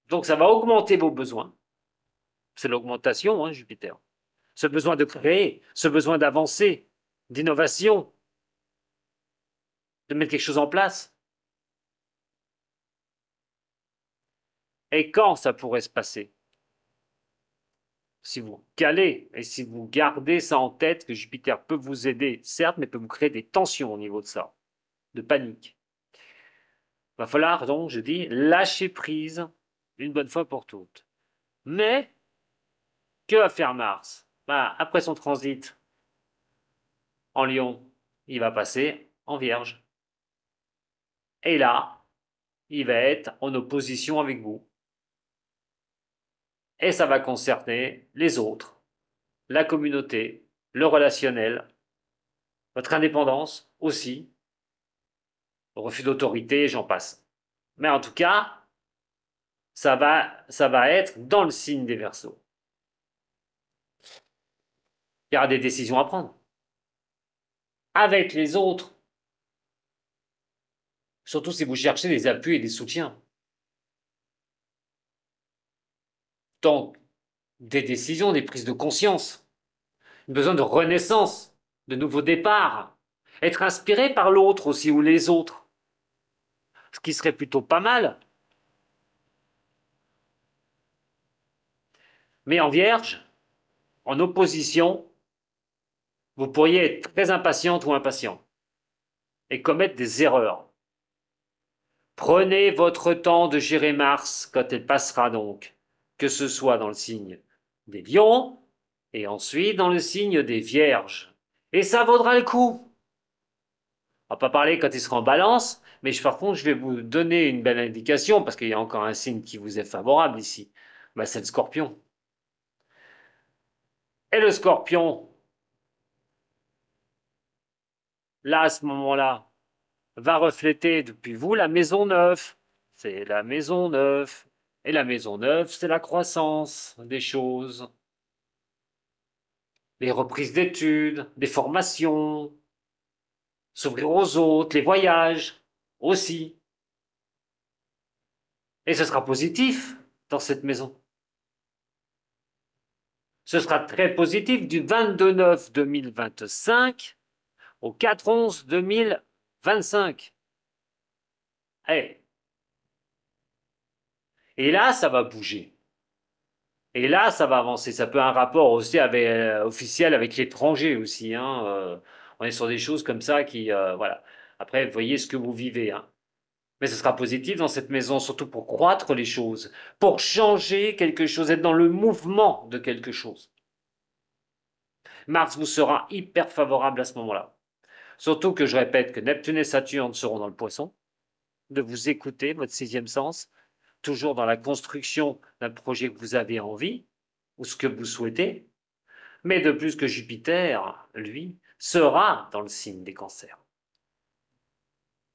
Donc ça va augmenter vos besoins. C'est l'augmentation, hein, Jupiter. Ce besoin de créer, ce besoin d'avancer, d'innovation, de mettre quelque chose en place. Et quand ça pourrait se passer? Si vous calez et si vous gardez ça en tête, que Jupiter peut vous aider, certes, mais peut vous créer des tensions au niveau de ça, de panique. Il va falloir donc, je dis, lâcher prise une bonne fois pour toutes. Mais, que va faire Mars? Bah, après son transit en Lion, il va passer en Vierge. Et là, il va être en opposition avec vous. Et ça va concerner les autres, la communauté, le relationnel, votre indépendance aussi, le refus d'autorité, j'en passe. Mais en tout cas, ça va être dans le signe des Verseaux. Il y aura des décisions à prendre. Avec les autres, surtout si vous cherchez des appuis et des soutiens. Donc, des décisions, des prises de conscience, besoin de renaissance, de nouveaux départs, être inspiré par l'autre aussi ou les autres, ce qui serait plutôt pas mal. Mais en Vierge, en opposition, vous pourriez être très impatiente ou impatient et commettre des erreurs. Prenez votre temps de gérer Mars quand elle passera donc, que ce soit dans le signe des Lions et ensuite dans le signe des Vierges. Et ça vaudra le coup. On va pas parler quand il sera en balance, mais par contre, je vais vous donner une belle indication parce qu'il y a encore un signe qui vous est favorable ici. Ben, c'est le Scorpion. Et le Scorpion, là, à ce moment-là, va refléter depuis vous la maison 9. C'est la maison 9. Et la maison 9, c'est la croissance des choses, les reprises d'études, des formations, s'ouvrir aux autres, les voyages aussi. Et ce sera positif dans cette maison. Ce sera très positif du 22/9 2025 au 4/11 2025. Hey. Et là, ça va bouger. Et là, ça va avancer. Ça peut avoir un rapport aussi avec, officiel avec l'étranger aussi. Hein. On est sur des choses comme ça qui, voilà. Après, vous voyez ce que vous vivez. Hein. Mais ce sera positif dans cette maison, surtout pour croître les choses, pour changer quelque chose, être dans le mouvement de quelque chose. Mars vous sera hyper favorable à ce moment-là. Surtout que je répète que Neptune et Saturne seront dans le poisson, de vous écouter, votre sixième sens, toujours dans la construction d'un projet que vous avez envie, ou ce que vous souhaitez, mais de plus que Jupiter, lui, sera dans le signe des cancers.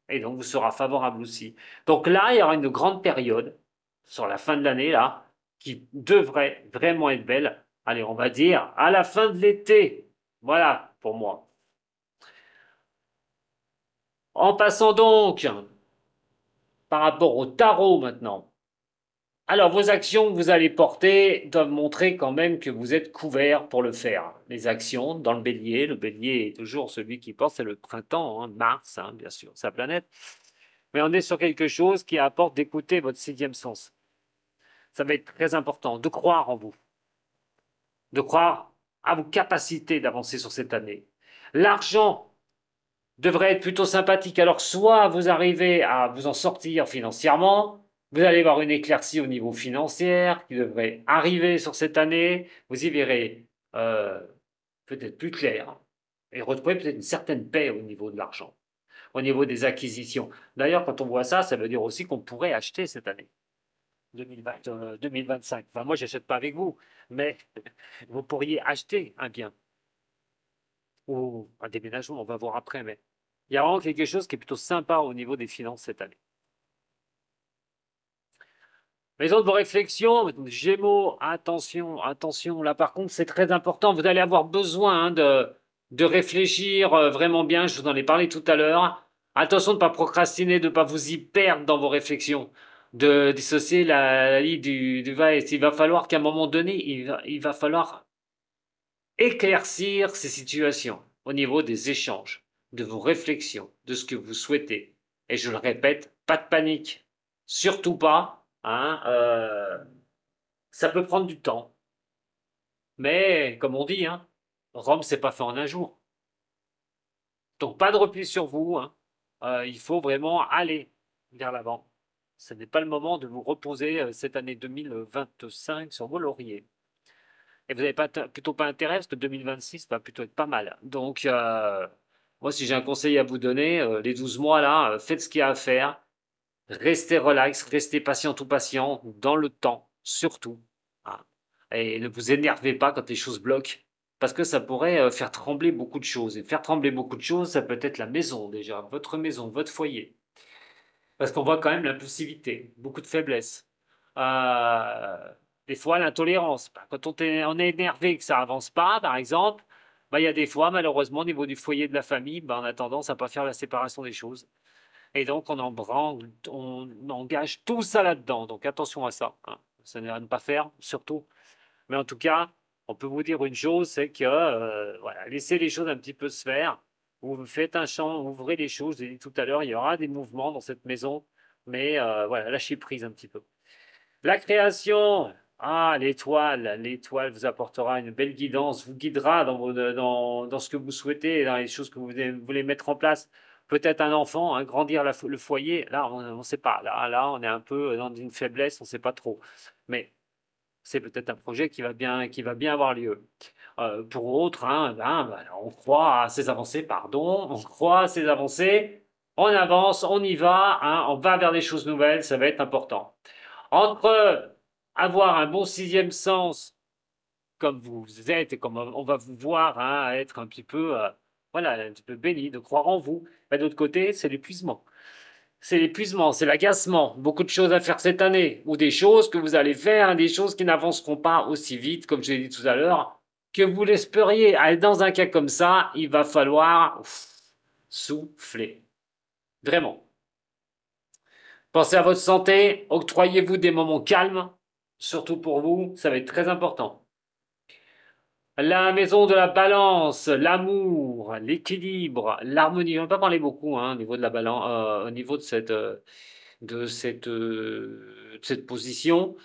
Et donc vous sera favorable aussi. Donc là, il y aura une grande période, sur la fin de l'année, là, qui devrait vraiment être belle. Allez, on va dire à la fin de l'été. Voilà, pour moi. En passant donc par rapport au tarot maintenant. Alors, vos actions que vous allez porter doivent montrer quand même que vous êtes couvert pour le faire. Les actions dans le bélier est toujours celui qui porte, c'est le printemps, hein, Mars, hein, bien sûr, sa planète. Mais on est sur quelque chose qui apporte d'écouter votre sixième sens. Ça va être très important de croire en vous, de croire à vos capacités d'avancer sur cette année. L'argent devrait être plutôt sympathique. Alors, soit vous arrivez à vous en sortir financièrement, vous allez avoir une éclaircie au niveau financier qui devrait arriver sur cette année. Vous y verrez peut-être plus clair et retrouver peut-être une certaine paix au niveau de l'argent, au niveau des acquisitions. D'ailleurs, quand on voit ça, ça veut dire aussi qu'on pourrait acheter cette année. 2025. Enfin, moi, je n'achète pas avec vous, mais vous pourriez acheter un bien ou un déménagement, on va voir après, mais il y a vraiment quelque chose qui est plutôt sympa au niveau des finances cette année. Maison de vos réflexions, Gémeaux, attention, attention, là par contre c'est très important, vous allez avoir besoin hein, de réfléchir vraiment bien, je vous en ai parlé tout à l'heure. Attention de ne pas procrastiner, de ne pas vous y perdre dans vos réflexions, de dissocier la ligne du va. Il va falloir qu'à un moment donné, il va falloir éclaircir ces situations au niveau des échanges, de vos réflexions, de ce que vous souhaitez. Et je le répète, pas de panique, surtout pas. Hein, ça peut prendre du temps. Mais, comme on dit, hein, Rome, c'est pas fait en un jour. Donc, pas de repli sur vous. Hein. Il faut vraiment aller vers l'avant. Ce n'est pas le moment de vous reposer cette année 2025 sur vos lauriers. Et vous n'avez pas, plutôt pas intérêt parce que 2026 va plutôt être pas mal. Donc, moi, si j'ai un conseil à vous donner, les 12 mois là, faites ce qu'il y a à faire. Restez relax, restez patient ou patient dans le temps, surtout. Hein. Et ne vous énervez pas quand les choses bloquent, parce que ça pourrait faire trembler beaucoup de choses. Et faire trembler beaucoup de choses, ça peut être la maison déjà, votre foyer. Parce qu'on voit quand même l'impulsivité, beaucoup de faiblesse. Des fois, l'intolérance. Quand on est énervé et que ça avance pas, par exemple, il y a des fois, malheureusement, au niveau du foyer de la famille, on a tendance à pas faire la séparation des choses. Et donc, on engage tout ça là-dedans. Donc, attention à ça. Hein. Ça n'est à ne pas faire, surtout. Mais en tout cas, on peut vous dire une chose, c'est que voilà, laissez les choses un petit peu se faire. Vous faites un champ, ouvrez les choses. J'ai dit tout à l'heure, il y aura des mouvements dans cette maison, mais voilà, lâchez prise un petit peu. La création, l'étoile vous apportera une belle guidance, vous guidera dans ce que vous souhaitez, dans les choses que vous voulez mettre en place. Peut-être un enfant, hein, grandir le foyer. Là, on ne sait pas. Là, on est un peu dans une faiblesse, on ne sait pas trop. Mais c'est peut-être un projet qui va bien avoir lieu. Pour autres, hein, on croit à ces avancées, pardon, on croit à ces avancées, on avance, on y va, hein, on va vers des choses nouvelles, ça va être important. Entre avoir un bon sixième sens, comme vous êtes et comme on va vous voir hein, être un petit peu, voilà, un petit peu béni, de croire en vous, mais d'autre côté, c'est l'épuisement. C'est l'épuisement, c'est l'agacement. Beaucoup de choses à faire cette année, ou des choses que vous allez faire, des choses qui n'avanceront pas aussi vite, comme je l'ai dit tout à l'heure, que vous l'espériez. Dans un cas comme ça, il va falloir souffler. Vraiment. Pensez à votre santé, octroyez-vous des moments calmes, surtout pour vous, ça va être très important. La maison de la balance, l'amour, l'équilibre, l'harmonie. On va pas parler beaucoup au niveau de la balance, au niveau de cette position.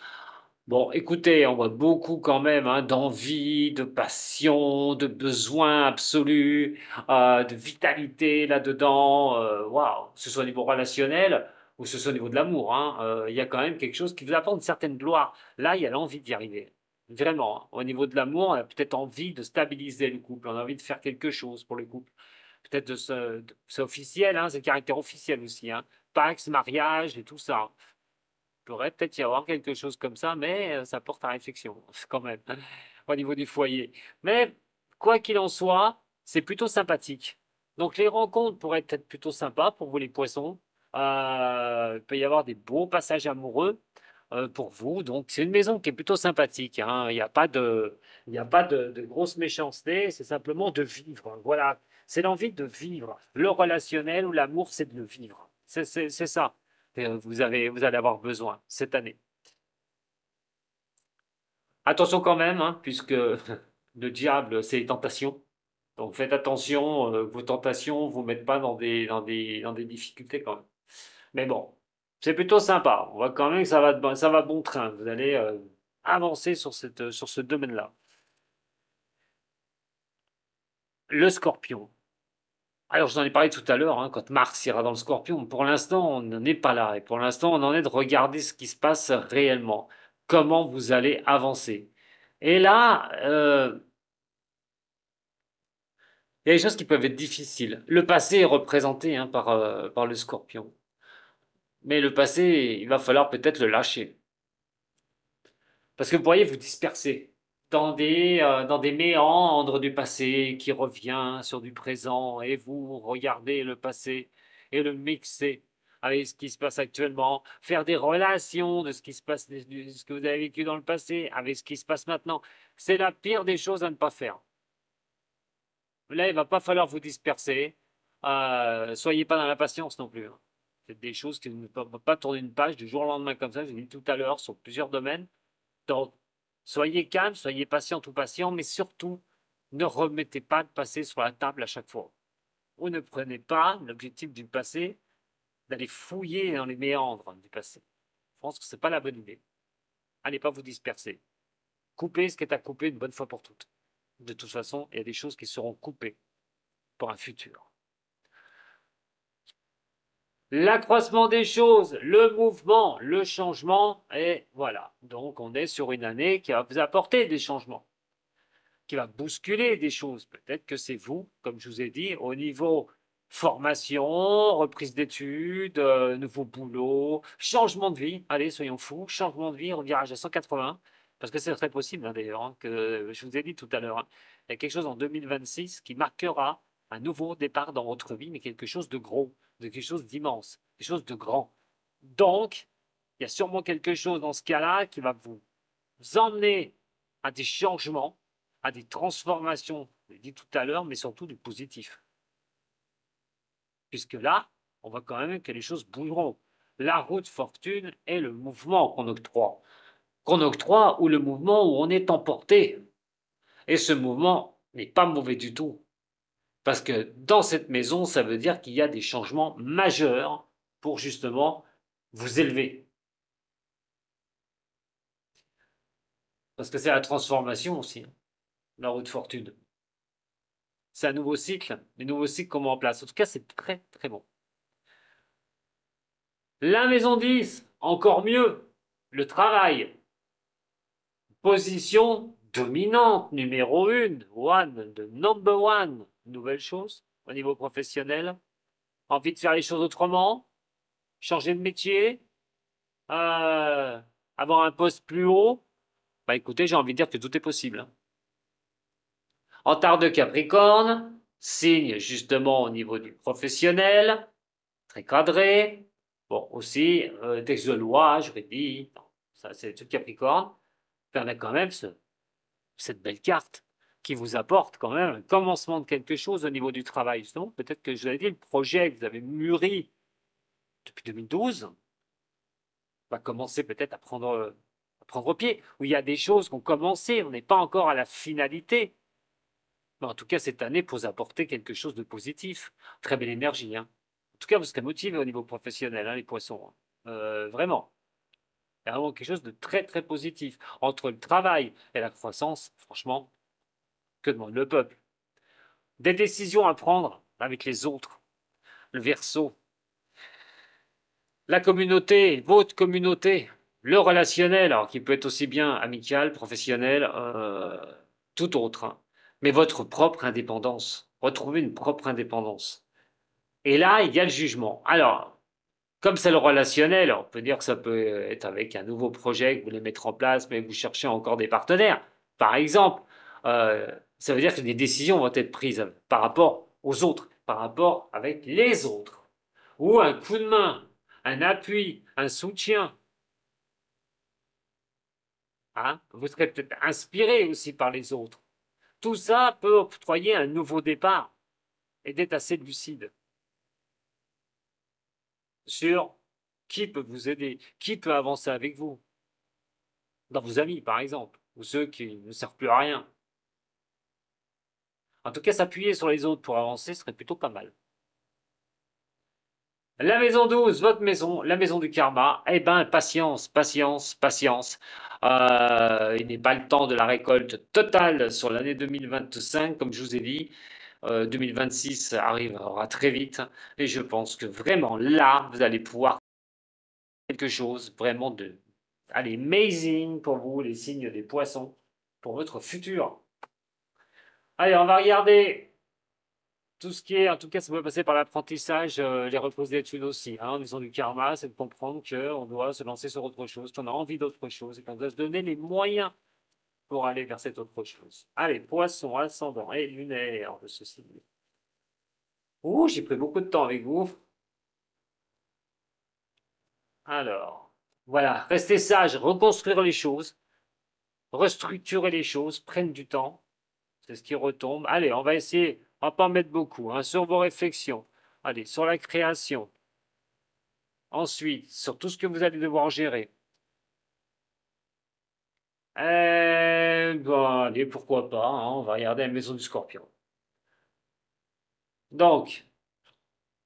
Bon, écoutez, on voit beaucoup quand même d'envie, de passion, de besoin absolu, de vitalité là-dedans. Waouh, que ce soit au niveau relationnel ou que ce soit au niveau de l'amour. Il y a quand même quelque chose qui vous apporte une certaine gloire. Là, il y a l'envie d'y arriver. Vraiment. Au niveau de l'amour, on a peut-être envie de stabiliser le couple. On a envie de faire quelque chose pour le couple. Peut-être c'est officiel, c'est le caractère officiel aussi. Pax, mariage et tout ça. Il pourrait peut-être y avoir quelque chose comme ça, mais ça porte à réflexion quand même, au niveau du foyer. Mais quoi qu'il en soit, c'est plutôt sympathique. Donc les rencontres pourraient être plutôt sympas pour vous les poissons. Il peut y avoir des beaux passages amoureux pour vous. Donc c'est une maison qui est plutôt sympathique. Il n'y a pas de grosse méchanceté, c'est simplement de vivre. Voilà, c'est l'envie de vivre. Le relationnel ou l'amour, c'est de le vivre. C'est ça vous allez avoir besoin cette année. Attention quand même, puisque le diable, c'est les tentations. Donc faites attention, que vos tentations ne vous mettent pas dans des difficultés quand même. Mais bon, c'est plutôt sympa. On voit quand même que ça va bon train. Vous allez avancer sur ce domaine-là. Le scorpion. Alors, je vous en ai parlé tout à l'heure, quand Mars ira dans le Scorpion. Pour l'instant, on n'en est pas là. Et pour l'instant, on en est de regarder ce qui se passe réellement. Comment vous allez avancer. Et là, il y a des choses qui peuvent être difficiles. Le passé est représenté par le Scorpion. Mais le passé, il va falloir peut-être le lâcher. Parce que vous pourriez vous disperser dans des méandres du passé qui revient sur du présent et vous regardez le passé et le mixer avec ce qui se passe actuellement, faire des relations de ce qui se passe, de ce que vous avez vécu dans le passé avec ce qui se passe maintenant. C'est la pire des choses à ne pas faire. Là, il va pas falloir vous disperser. Soyez pas dans la patience non plus. C'est des choses qui ne peuvent pas tourner une page du jour au lendemain comme ça. J'ai dit tout à l'heure sur plusieurs domaines. Donc, soyez calme, soyez patient ou patient, mais surtout, ne remettez pas le passé sur la table à chaque fois. Vous ne prenez pas l'objectif du passé d'aller fouiller dans les méandres du passé. Je pense que ce n'est pas la bonne idée. Allez pas vous disperser. Coupez ce qui est à couper une bonne fois pour toutes. De toute façon, il y a des choses qui seront coupées pour un futur. L'accroissement des choses, le mouvement, le changement, et voilà. Donc on est sur une année qui va vous apporter des changements, qui va bousculer des choses. Peut-être que c'est vous, comme je vous ai dit, au niveau formation, reprise d'études, nouveau boulot, changement de vie. Allez, soyons fous, changement de vie, revirage à 180, parce que c'est très possible d'ailleurs, que je vous ai dit tout à l'heure. Il y a quelque chose en 2026 qui marquera un nouveau départ dans votre vie, mais quelque chose de gros, de quelque chose d'immense, quelque chose de grand. Donc, il y a sûrement quelque chose dans ce cas-là qui va vous emmener à des changements, à des transformations, je l'ai dit tout à l'heure, mais surtout du positif. Puisque là, on voit quand même que les choses bougeront. La route fortune est le mouvement qu'on octroie. Qu'on octroie ou le mouvement où on est emporté. Et ce mouvement n'est pas mauvais du tout. Parce que dans cette maison, ça veut dire qu'il y a des changements majeurs pour justement vous élever. Parce que c'est la transformation aussi, la route fortune. C'est un nouveau cycle, des nouveaux cycles qu'on met en place. En tout cas, c'est très très bon. La maison 10, encore mieux, le travail. Position dominante, numéro 1, one, the number one. Nouvelle chose au niveau professionnel. Envie de faire les choses autrement, changer de métier, euh, avoir un poste plus haut. Bah écoutez, j'ai envie de dire que tout est possible. En tard de Capricorne, signe justement au niveau du professionnel, très cadré. Bon, aussi, texte de loi, juridique, ça c'est tout Capricorne. Puis on a quand même cette belle carte qui vous apporte quand même un commencement de quelque chose au niveau du travail. Justement, peut-être que je vous avais dit, le projet que vous avez mûri depuis 2012 va commencer peut-être à prendre pied, où il y a des choses qui ont commencé, on n'est pas encore à la finalité. Mais en tout cas, cette année pour vous apporter quelque chose de positif. Très belle énergie. Hein. En tout cas, vous serez motivé au niveau professionnel, hein, les poissons. Hein. Vraiment. Il y a vraiment quelque chose de très, très positif. Entre le travail et la croissance, franchement, que demande le peuple? Des décisions à prendre avec les autres. Le verso. La communauté, votre communauté. Le relationnel, alors qui peut être aussi bien amical, professionnel, tout autre. Hein. Mais votre propre indépendance. Retrouver une propre indépendance. Et là, il y a le jugement. Alors, comme c'est le relationnel, on peut dire que ça peut être avec un nouveau projet que vous voulez mettre en place, mais vous cherchez encore des partenaires. Par exemple, ça veut dire que des décisions vont être prises par rapport aux autres, par rapport avec les autres. Ou un coup de main, un appui, un soutien. Hein, vous serez peut-être inspiré aussi par les autres. Tout ça peut octroyer un nouveau départ et d'être assez lucide sur qui peut vous aider, qui peut avancer avec vous, dans vos amis par exemple, ou ceux qui ne servent plus à rien. En tout cas, s'appuyer sur les autres pour avancer serait plutôt pas mal. La maison 12, votre maison, la maison du karma, eh ben, patience, patience, patience. Il n'est pas le temps de la récolte totale sur l'année 2025, comme je vous ai dit. 2026 arrivera très vite et je pense que vraiment là, vous allez pouvoir quelque chose vraiment de allez, amazing pour vous, les signes des poissons, pour votre futur. Allez, on va regarder tout ce qui est, en tout cas, ça peut passer par l'apprentissage, les reposer d'études aussi. Hein, en faisant du karma, c'est de comprendre qu'on doit se lancer sur autre chose, qu'on a envie d'autre chose et qu'on doit se donner les moyens pour aller vers cette autre chose. Allez, poisson, ascendant et lunaire de ce signe. Ouh, j'ai pris beaucoup de temps avec vous. Alors, voilà, restez sage, reconstruire les choses, restructurer les choses, prennent du temps. C'est ce qui retombe. Allez, on va essayer, on va pas en mettre beaucoup, hein, sur vos réflexions. Allez, sur la création. Ensuite, sur tout ce que vous allez devoir gérer. Bon, allez, pourquoi pas, hein, on va regarder la maison du scorpion. Donc,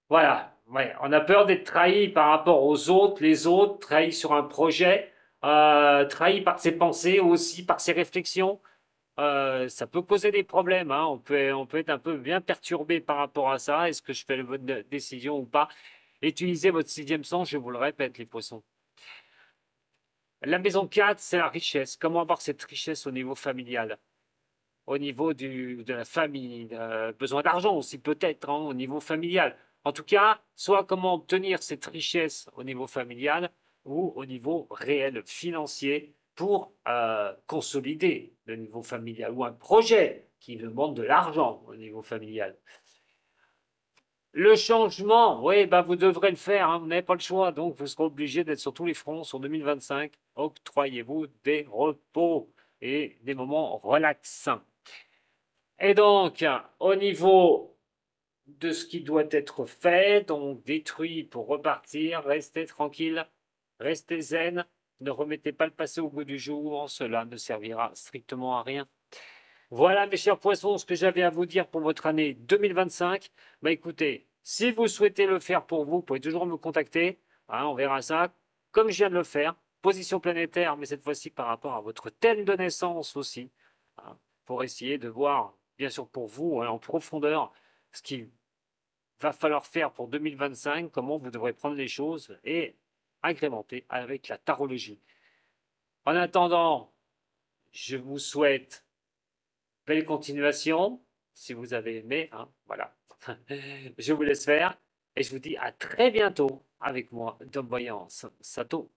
voilà, ouais, on a peur d'être trahi par rapport aux autres, les autres, trahi sur un projet, trahi par ses pensées aussi, par ses réflexions. Ça peut causer des problèmes, hein. On peut être un peu bien perturbé par rapport à ça. Est-ce que je fais la bonne décision ou pas? Utilisez votre sixième sens, je vous le répète, les poissons. La maison 4, c'est la richesse. Comment avoir cette richesse au niveau familial? Au niveau de la famille, besoin d'argent aussi peut-être, hein, au niveau familial. En tout cas, soit comment obtenir cette richesse au niveau familial ou au niveau réel financier pour consolider le niveau familial ou un projet qui demande de l'argent au niveau familial. Le changement, oui, bah vous devrez le faire, hein, vous n'avez pas le choix, donc vous serez obligé d'être sur tous les fronts sur 2025. Octroyez-vous des repos et des moments relaxants. Et donc, au niveau de ce qui doit être fait, donc détruit pour repartir, restez tranquille, restez zen, ne remettez pas le passé au bout du jour, cela ne servira strictement à rien. Voilà, mes chers poissons, ce que j'avais à vous dire pour votre année 2025. Bah écoutez, si vous souhaitez le faire pour vous, vous pouvez toujours me contacter. Hein, on verra ça. Comme je viens de le faire, position planétaire, mais cette fois-ci par rapport à votre thème de naissance aussi. Hein, pour essayer de voir, bien sûr pour vous, hein, en profondeur, ce qu'il va falloir faire pour 2025, comment vous devrez prendre les choses et agrémenter avec la tarologie. En attendant, je vous souhaite belle continuation, si vous avez aimé, hein, voilà. Je vous laisse faire et je vous dis à très bientôt avec moi, Dom Voyance Sato.